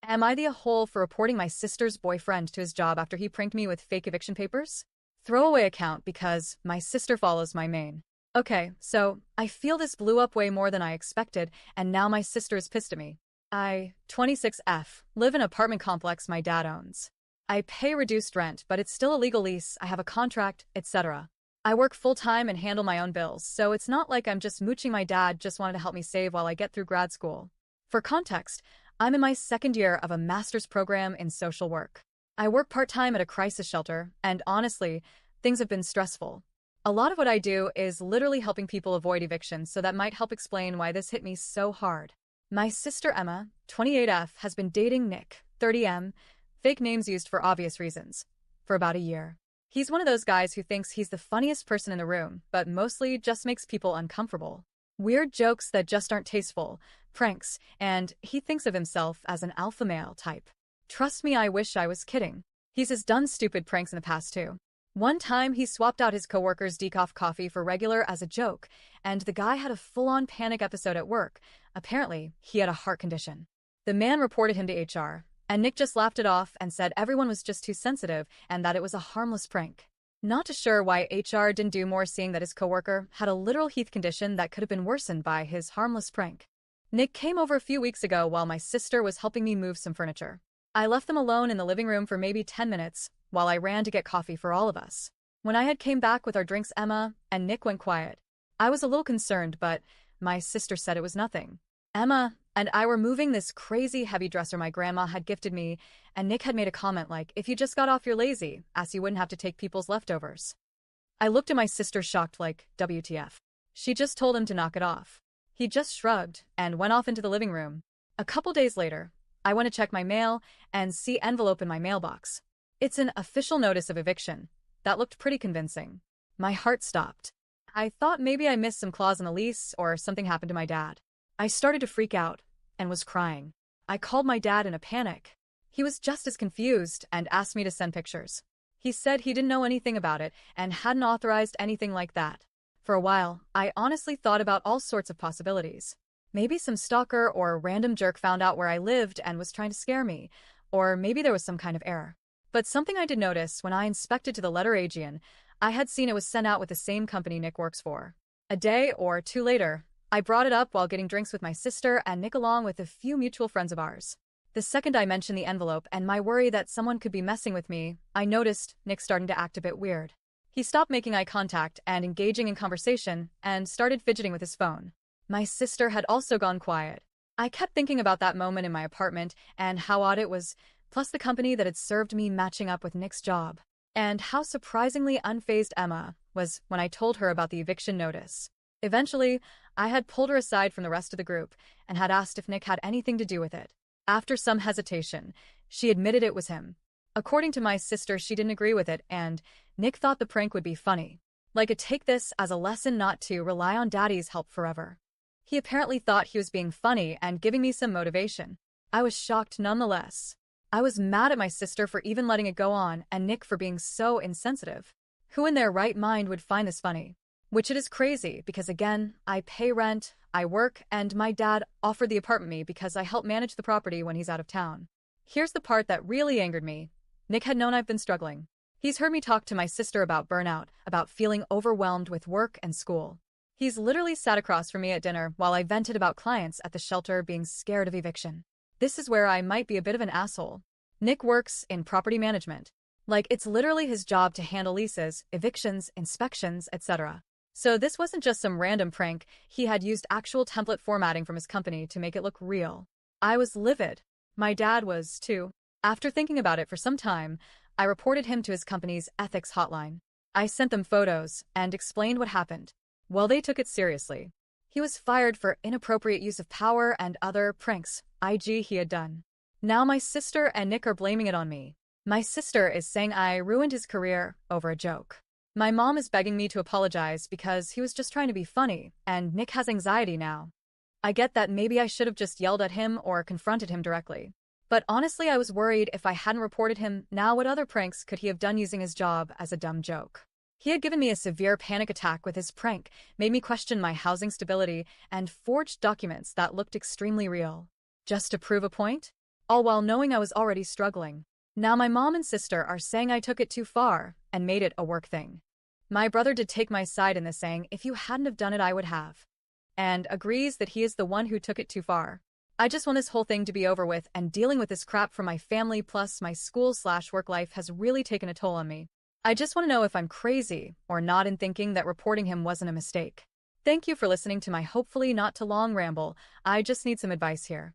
Am I the a-hole for reporting my sister's boyfriend to his job after he pranked me with fake eviction papers? Throwaway account because my sister follows my main. Okay, so I feel this blew up way more than I expected, and now my sister is pissed at me. I, 26F, live in an apartment complex my dad owns. I pay reduced rent, but it's still a legal lease, I have a contract, etc. I work full-time and handle my own bills, so it's not like I'm just mooching. My dad just wanted to help me save while I get through grad school. For context, I'm in my second year of a master's program in social work. I work part-time at a crisis shelter, and honestly, things have been stressful. A lot of what I do is literally helping people avoid eviction, so that might help explain why this hit me so hard. My sister Emma, 28F, has been dating Nick, 30M, fake names used for obvious reasons, for about a year. He's one of those guys who thinks he's the funniest person in the room, but mostly just makes people uncomfortable. Weird jokes that just aren't tasteful, pranks, and he thinks of himself as an alpha male type. Trust me, I wish I was kidding. He's done stupid pranks in the past too. One time, he swapped out his coworker's decaf coffee for regular as a joke, and the guy had a full-on panic episode at work. Apparently, he had a heart condition. The man reported him to HR, and Nick just laughed it off and said everyone was just too sensitive and that it was a harmless prank. Not too sure why HR didn't do more, seeing that his coworker had a literal health condition that could have been worsened by his harmless prank. Nick came over a few weeks ago while my sister was helping me move some furniture. I left them alone in the living room for maybe 10 minutes, while I ran to get coffee for all of us. When I had came back with our drinks, Emma and Nick went quiet. I was a little concerned, but my sister said it was nothing. Emma and I were moving this crazy heavy dresser my grandma had gifted me, and Nick had made a comment like, "If you just got off, you're lazy, as you wouldn't have to take people's leftovers." I looked at my sister shocked like, WTF. She just told him to knock it off. He just shrugged and went off into the living room. A couple days later, I went to check my mail and see envelope in my mailbox. It's an official notice of eviction. That looked pretty convincing. My heart stopped. I thought maybe I missed some clause in the lease or something happened to my dad. I started to freak out and was crying. I called my dad in a panic. He was just as confused and asked me to send pictures. He said he didn't know anything about it and hadn't authorized anything like that. For a while, I honestly thought about all sorts of possibilities. Maybe some stalker or random jerk found out where I lived and was trying to scare me, or maybe there was some kind of error. But something I did notice when I inspected to the letter Aegean, I had seen it was sent out with the same company Nick works for. A day or two later, I brought it up while getting drinks with my sister and Nick along with a few mutual friends of ours. The second I mentioned the envelope and my worry that someone could be messing with me, I noticed Nick starting to act a bit weird. He stopped making eye contact and engaging in conversation and started fidgeting with his phone. My sister had also gone quiet. I kept thinking about that moment in my apartment and how odd it was, plus the company that had served me matching up with Nick's job. And how surprisingly unfazed Emma was when I told her about the eviction notice. Eventually, I had pulled her aside from the rest of the group and had asked if Nick had anything to do with it. After some hesitation, she admitted it was him. According to my sister, she didn't agree with it, and Nick thought the prank would be funny. Like, take this as a lesson not to rely on daddy's help forever. He apparently thought he was being funny and giving me some motivation. I was shocked nonetheless. I was mad at my sister for even letting it go on and Nick for being so insensitive. Who in their right mind would find this funny? Which it is crazy because, again, I pay rent, I work, and my dad offered the apartment me because I help manage the property when he's out of town. Here's the part that really angered me. Nick had known I've been struggling. He's heard me talk to my sister about burnout, about feeling overwhelmed with work and school. He's literally sat across from me at dinner while I vented about clients at the shelter being scared of eviction. This is where I might be a bit of an asshole. Nick works in property management. Like, it's literally his job to handle leases, evictions, inspections, etc. So this wasn't just some random prank. He had used actual template formatting from his company to make it look real. I was livid. My dad was, too. After thinking about it for some time, I reported him to his company's ethics hotline. I sent them photos and explained what happened. Well, they took it seriously. He was fired for inappropriate use of power and other pranks he had done. Now my sister and Nick are blaming it on me. My sister is saying I ruined his career over a joke. My mom is begging me to apologize because he was just trying to be funny, and Nick has anxiety now. I get that maybe I should have just yelled at him or confronted him directly. But honestly, I was worried if I hadn't reported him, now what other pranks could he have done using his job as a dumb joke? He had given me a severe panic attack with his prank, made me question my housing stability, and forged documents that looked extremely real. Just to prove a point? all while knowing I was already struggling. Now my mom and sister are saying I took it too far and made it a work thing. My brother did take my side in this, saying if you hadn't have done it I would have, and agrees that he is the one who took it too far. I just want this whole thing to be over with, and dealing with this crap from my family plus my school/work life has really taken a toll on me. I just want to know if I'm crazy or not in thinking that reporting him wasn't a mistake. Thank you for listening to my hopefully not too long ramble. I just need some advice here.